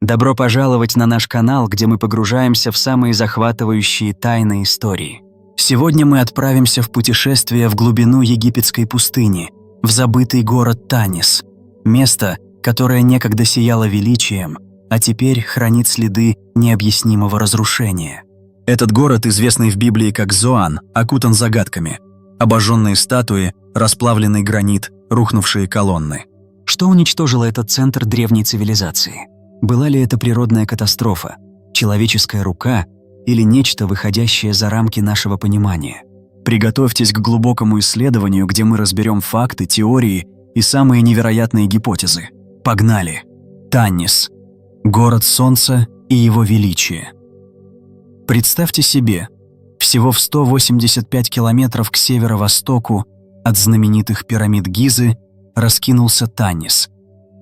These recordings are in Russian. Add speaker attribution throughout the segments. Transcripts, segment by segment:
Speaker 1: Добро пожаловать на наш канал, где мы погружаемся в самые захватывающие тайны истории. Сегодня мы отправимся в путешествие в глубину египетской пустыни, в забытый город Танис, место, которое некогда сияло величием, а теперь хранит следы необъяснимого разрушения. Этот город, известный в Библии как Зоан, окутан загадками. Обожженные статуи, расплавленный гранит, рухнувшие колонны. Что уничтожило этот центр древней цивилизации? Была ли это природная катастрофа, человеческая рука или нечто, выходящее за рамки нашего понимания? Приготовьтесь к глубокому исследованию, где мы разберем факты, теории и самые невероятные гипотезы. Погнали! Танис. Город солнца и его величие. Представьте себе, всего в 185 километров к северо-востоку от знаменитых пирамид Гизы раскинулся Танис,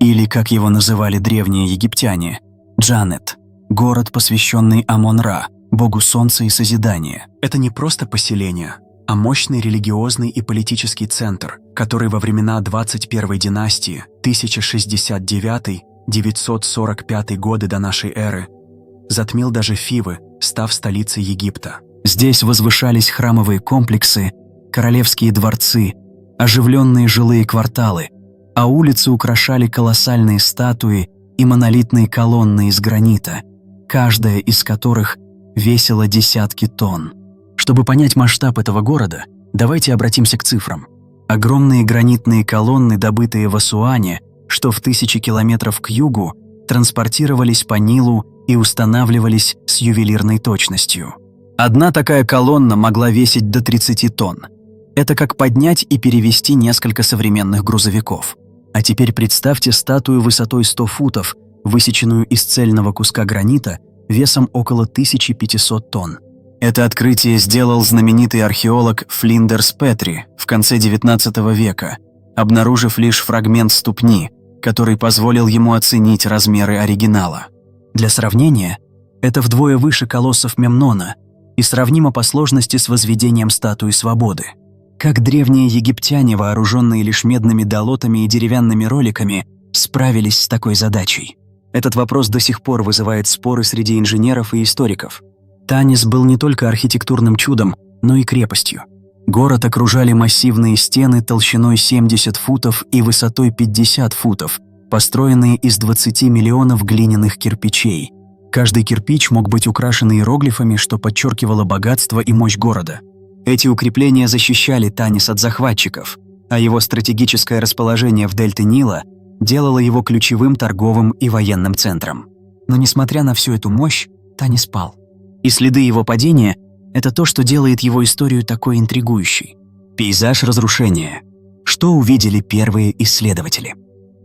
Speaker 1: или, как его называли древние египтяне, Джанет, город, посвященный Амон-Ра, богу солнца и созидания. Это не просто поселение, а мощный религиозный и политический центр, который во времена 21-й династии 1069-945 годы до нашей эры затмил даже Фивы, став столицей Египта. Здесь возвышались храмовые комплексы, королевские дворцы, оживленные жилые кварталы, а улицы украшали колоссальные статуи и монолитные колонны из гранита, каждая из которых весила десятки тонн. Чтобы понять масштаб этого города, давайте обратимся к цифрам. Огромные гранитные колонны, добытые в Асуане, что в 1000 километров к югу, транспортировались по Нилу и устанавливались с ювелирной точностью. Одна такая колонна могла весить до 30 тонн. Это как поднять и перевести несколько современных грузовиков. А теперь представьте статую высотой 100 футов, высеченную из цельного куска гранита весом около 1500 тонн. Это открытие сделал знаменитый археолог Флиндерс Петри в конце XIX века, обнаружив лишь фрагмент ступни, который позволил ему оценить размеры оригинала. Для сравнения, это вдвое выше колоссов Мемнона и сравнимо по сложности с возведением статуи свободы. Как древние египтяне, вооруженные лишь медными долотами и деревянными роликами, справились с такой задачей? Этот вопрос до сих пор вызывает споры среди инженеров и историков. Танис был не только архитектурным чудом, но и крепостью. Город окружали массивные стены толщиной 70 футов и высотой 50 футов, построенные из 20 миллионов глиняных кирпичей. Каждый кирпич мог быть украшен иероглифами, что подчеркивало богатство и мощь города. Эти укрепления защищали Танис от захватчиков, а его стратегическое расположение в дельте Нила делало его ключевым торговым и военным центром. Но несмотря на всю эту мощь, Танис пал. И следы его падения – это то, что делает его историю такой интригующей. Пейзаж разрушения. Что увидели первые исследователи?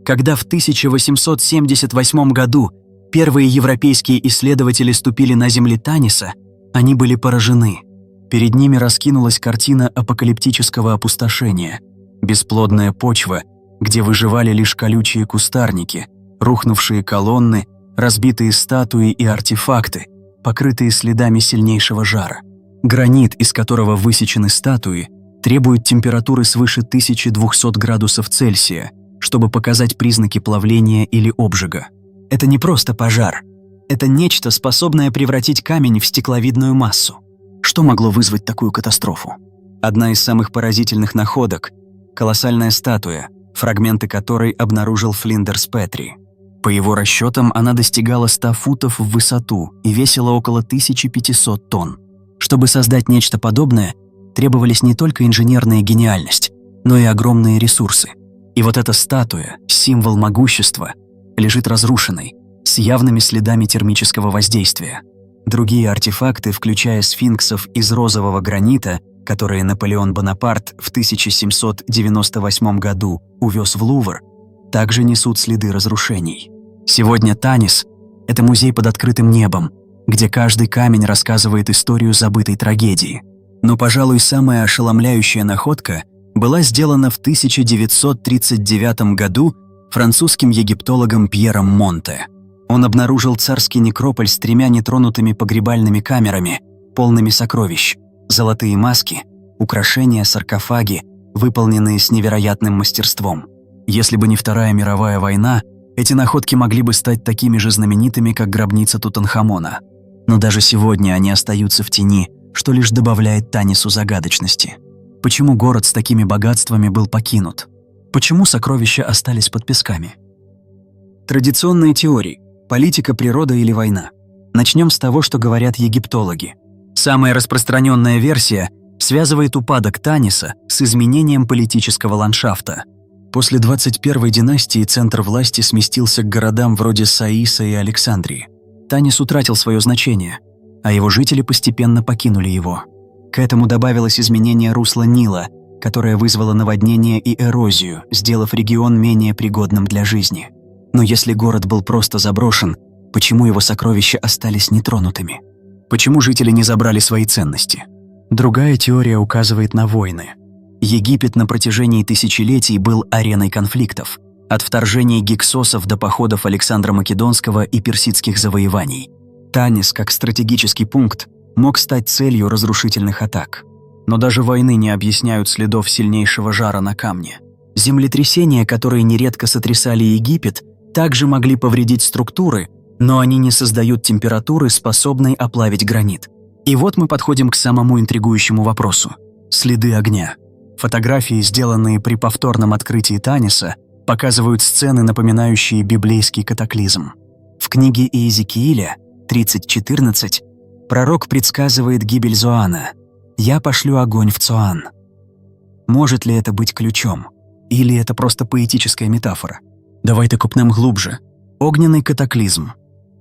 Speaker 1: Когда в 1878 году первые европейские исследователи ступили на земли Таниса, они были поражены. Перед ними раскинулась картина апокалиптического опустошения. Бесплодная почва, где выживали лишь колючие кустарники, рухнувшие колонны, разбитые статуи и артефакты, покрытые следами сильнейшего жара. Гранит, из которого высечены статуи, требует температуры свыше 1200 градусов Цельсия, чтобы показать признаки плавления или обжига. Это не просто пожар. Это нечто, способное превратить камень в стекловидную массу. Что могло вызвать такую катастрофу? Одна из самых поразительных находок – колоссальная статуя, фрагменты которой обнаружил Флиндерс Петри. По его расчетам, она достигала 100 футов в высоту и весила около 1500 тонн. Чтобы создать нечто подобное, требовались не только инженерная гениальность, но и огромные ресурсы. И вот эта статуя, символ могущества, лежит разрушенной, с явными следами термического воздействия. Другие артефакты, включая сфинксов из розового гранита, которые Наполеон Бонапарт в 1798 году увез в Лувр, также несут следы разрушений. Сегодня Танис – это музей под открытым небом, где каждый камень рассказывает историю забытой трагедии. Но, пожалуй, самая ошеломляющая находка была сделана в 1939 году французским египтологом Пьером Монте. Он обнаружил царский некрополь с 3 нетронутыми погребальными камерами, полными сокровищ, золотые маски, украшения, саркофаги, выполненные с невероятным мастерством. Если бы не Вторая мировая война, Эти находки могли бы стать такими же знаменитыми, как гробница Тутанхамона. Но даже сегодня они остаются в тени, что лишь добавляет Танису загадочности. Почему город с такими богатствами был покинут? Почему сокровища остались под песками? Традиционные теории – политика, природа или война. Начнем с того, что говорят египтологи. Самая распространенная версия связывает упадок Таниса с изменением политического ландшафта. После 21-й династии центр власти сместился к городам вроде Саиса и Александрии. Танис утратил свое значение, а его жители постепенно покинули его. К этому добавилось изменение русла Нила, которое вызвало наводнение и эрозию, сделав регион менее пригодным для жизни. Но если город был просто заброшен, почему его сокровища остались нетронутыми? Почему жители не забрали свои ценности? Другая теория указывает на войны. Египет на протяжении тысячелетий был ареной конфликтов, от вторжений гиксосов до походов Александра Македонского и персидских завоеваний. Танис, как стратегический пункт, мог стать целью разрушительных атак. Но даже войны не объясняют следов сильнейшего жара на камне. Землетрясения, которые нередко сотрясали Египет, также могли повредить структуры, но они не создают температуры, способной оплавить гранит. И вот мы подходим к самому интригующему вопросу – следы огня. Фотографии, сделанные при повторном открытии Таниса, показывают сцены, напоминающие библейский катаклизм. В книге Иезекииля 30:14 пророк предсказывает гибель Зоана: «Я пошлю огонь в Цоан». Может ли это быть ключом? Или это просто поэтическая метафора? Давайте копнем глубже. Огненный катаклизм.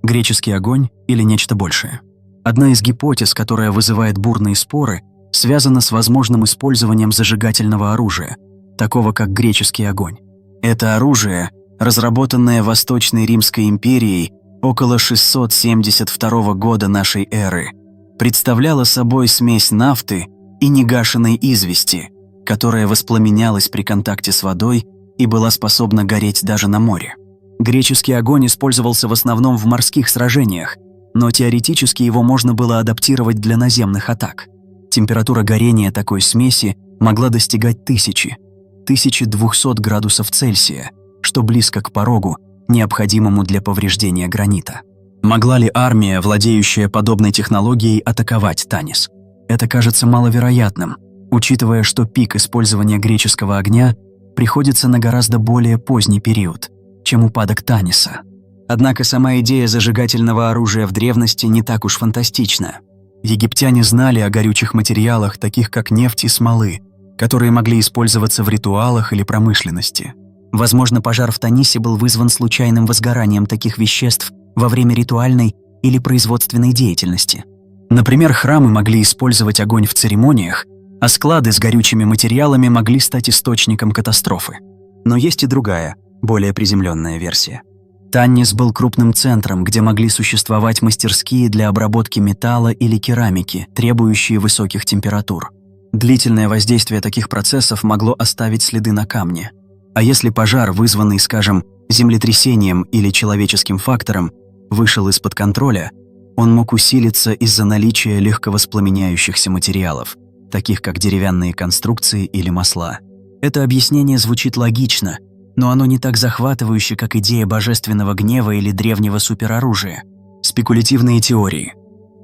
Speaker 1: Греческий огонь или нечто большее? Одна из гипотез, которая вызывает бурные споры, связана с возможным использованием зажигательного оружия, такого как греческий огонь. Это оружие, разработанное Восточной Римской империей около 672 года нашей эры, представляло собой смесь нафты и негашенной извести, которая воспламенялась при контакте с водой и была способна гореть даже на море. Греческий огонь использовался в основном в морских сражениях, но теоретически его можно было адаптировать для наземных атак. Температура горения такой смеси могла достигать 1200 градусов Цельсия, что близко к порогу, необходимому для повреждения гранита. Могла ли армия, владеющая подобной технологией, атаковать Танис? Это кажется маловероятным, учитывая, что пик использования греческого огня приходится на гораздо более поздний период, чем упадок Таниса. Однако сама идея зажигательного оружия в древности не так уж фантастична. Египтяне знали о горючих материалах, таких как нефть и смолы, которые могли использоваться в ритуалах или промышленности. Возможно, пожар в Танисе был вызван случайным возгоранием таких веществ во время ритуальной или производственной деятельности. Например, храмы могли использовать огонь в церемониях, а склады с горючими материалами могли стать источником катастрофы. Но есть и другая, более приземленная версия. Таннис был крупным центром, где могли существовать мастерские для обработки металла или керамики, требующие высоких температур. Длительное воздействие таких процессов могло оставить следы на камне. А если пожар, вызванный, скажем, землетрясением или человеческим фактором, вышел из-под контроля, он мог усилиться из-за наличия легковоспламеняющихся материалов, таких как деревянные конструкции или масла. Это объяснение звучит логично, но оно не так захватывающе, как идея божественного гнева или древнего супероружия. Спекулятивные теории.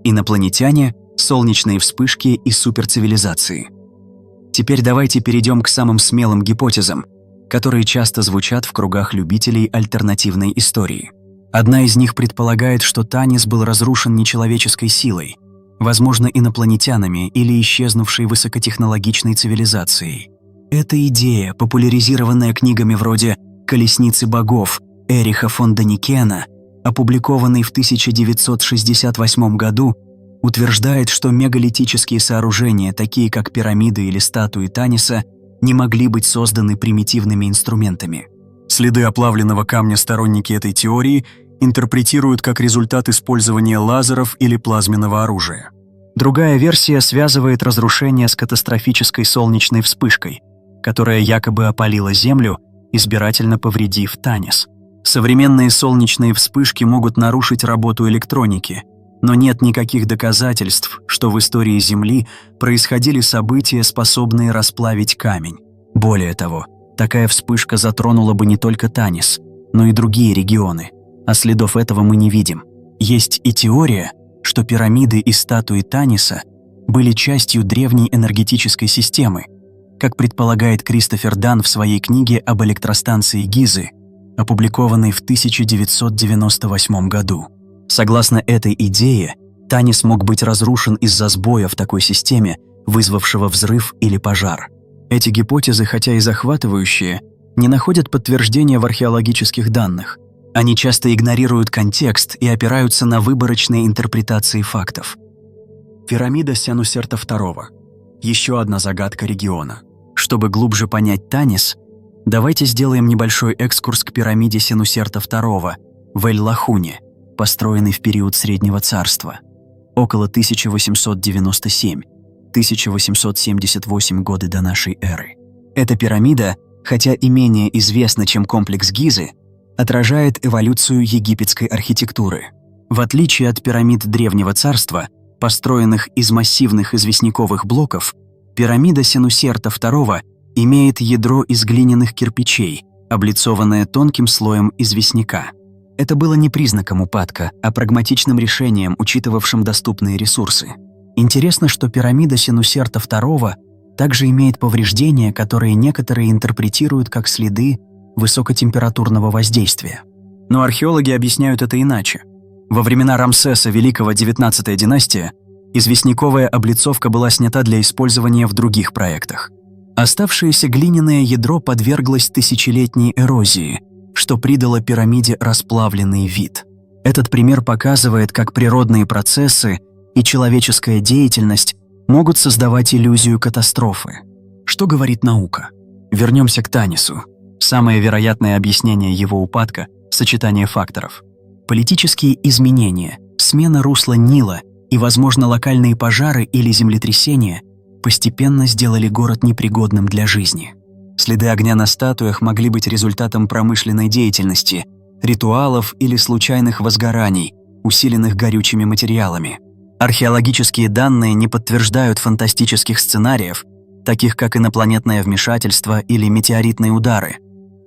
Speaker 1: Инопланетяне, солнечные вспышки и суперцивилизации. Теперь давайте перейдем к самым смелым гипотезам, которые часто звучат в кругах любителей альтернативной истории. Одна из них предполагает, что Танис был разрушен нечеловеческой силой, возможно, инопланетянами или исчезнувшей высокотехнологичной цивилизацией. Эта идея, популяризированная книгами вроде «Колесницы богов» Эриха фон Даникена, опубликованной в 1968 году, утверждает, что мегалитические сооружения, такие как пирамиды или статуи Таниса, не могли быть созданы примитивными инструментами. Следы оплавленного камня сторонники этой теории интерпретируют как результат использования лазеров или плазменного оружия. Другая версия связывает разрушение с катастрофической солнечной вспышкой, которая якобы опалила Землю, избирательно повредив Танис. Современные солнечные вспышки могут нарушить работу электроники, но нет никаких доказательств, что в истории Земли происходили события, способные расплавить камень. Более того, такая вспышка затронула бы не только Танис, но и другие регионы, а следов этого мы не видим. Есть и теория, что пирамиды и статуи Таниса были частью древней энергетической системы, как предполагает Кристофер Дан в своей книге об электростанции Гизы, опубликованной в 1998 году. Согласно этой идее, Танис мог быть разрушен из-за сбоя в такой системе, вызвавшего взрыв или пожар. Эти гипотезы, хотя и захватывающие, не находят подтверждения в археологических данных. Они часто игнорируют контекст и опираются на выборочные интерпретации фактов. Пирамида Сенусерта II – еще одна загадка региона. Чтобы глубже понять Танис, давайте сделаем небольшой экскурс к пирамиде Сенусерта II в Эль-Лахуне, построенной в период Среднего Царства, около 1897-1878 годы до нашей эры. Эта пирамида, хотя и менее известна, чем комплекс Гизы, отражает эволюцию египетской архитектуры. В отличие от пирамид Древнего Царства, построенных из массивных известняковых блоков, пирамида Сенусерта II имеет ядро из глиняных кирпичей, облицованное тонким слоем известняка. Это было не признаком упадка, а прагматичным решением, учитывавшим доступные ресурсы. Интересно, что пирамида Сенусерта II также имеет повреждения, которые некоторые интерпретируют как следы высокотемпературного воздействия. Но археологи объясняют это иначе. Во времена Рамсеса Великого 19-я династия известняковая облицовка была снята для использования в других проектах. Оставшееся глиняное ядро подверглось тысячелетней эрозии, что придало пирамиде расплавленный вид. Этот пример показывает, как природные процессы и человеческая деятельность могут создавать иллюзию катастрофы. Что говорит наука? Вернемся к Танису. Самое вероятное объяснение его упадка – сочетание факторов. Политические изменения, смена русла Нила и, возможно, локальные пожары или землетрясения постепенно сделали город непригодным для жизни. Следы огня на статуях могли быть результатом промышленной деятельности, ритуалов или случайных возгораний, усиленных горючими материалами. Археологические данные не подтверждают фантастических сценариев, таких как инопланетное вмешательство или метеоритные удары,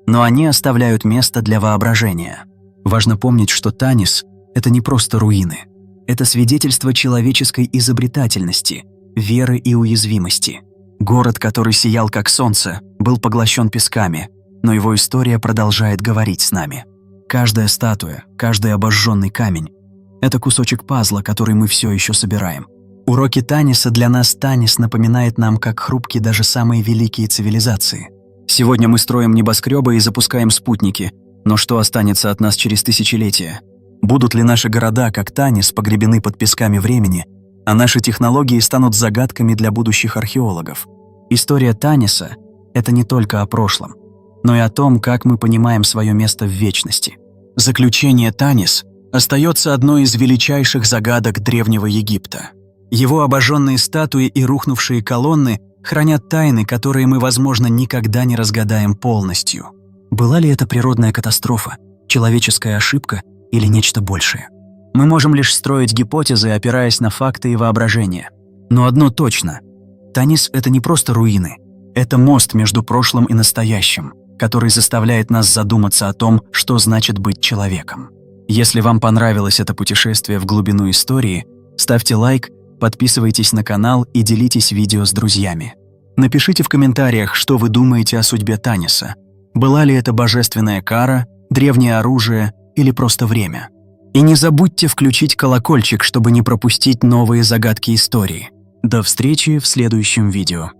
Speaker 1: но они оставляют место для воображения. Важно помнить, что Танис – это не просто руины. Это свидетельство человеческой изобретательности, веры и уязвимости. Город, который сиял как солнце, был поглощен песками, но его история продолжает говорить с нами. Каждая статуя, каждый обожженный камень – это кусочек пазла, который мы все еще собираем. Уроки Таниса для нас Танис напоминает нам, как хрупки даже самые великие цивилизации. Сегодня мы строим небоскребы и запускаем спутники, но что останется от нас через тысячелетия? Будут ли наши города, как Танис, погребены под песками времени, а наши технологии станут загадками для будущих археологов? История Таниса – это не только о прошлом, но и о том, как мы понимаем свое место в вечности. Заключение: Танис остается одной из величайших загадок Древнего Египта. Его обожженные статуи и рухнувшие колонны хранят тайны, которые мы, возможно, никогда не разгадаем полностью. Была ли это природная катастрофа, человеческая ошибка или нечто большее? Мы можем лишь строить гипотезы, опираясь на факты и воображение. Но одно точно – Танис – это не просто руины, это мост между прошлым и настоящим, который заставляет нас задуматься о том, что значит быть человеком. Если вам понравилось это путешествие в глубину истории, ставьте лайк, подписывайтесь на канал и делитесь видео с друзьями. Напишите в комментариях, что вы думаете о судьбе Таниса. Была ли это божественная кара, древнее оружие или просто время? И не забудьте включить колокольчик, чтобы не пропустить новые загадки истории. До встречи в следующем видео.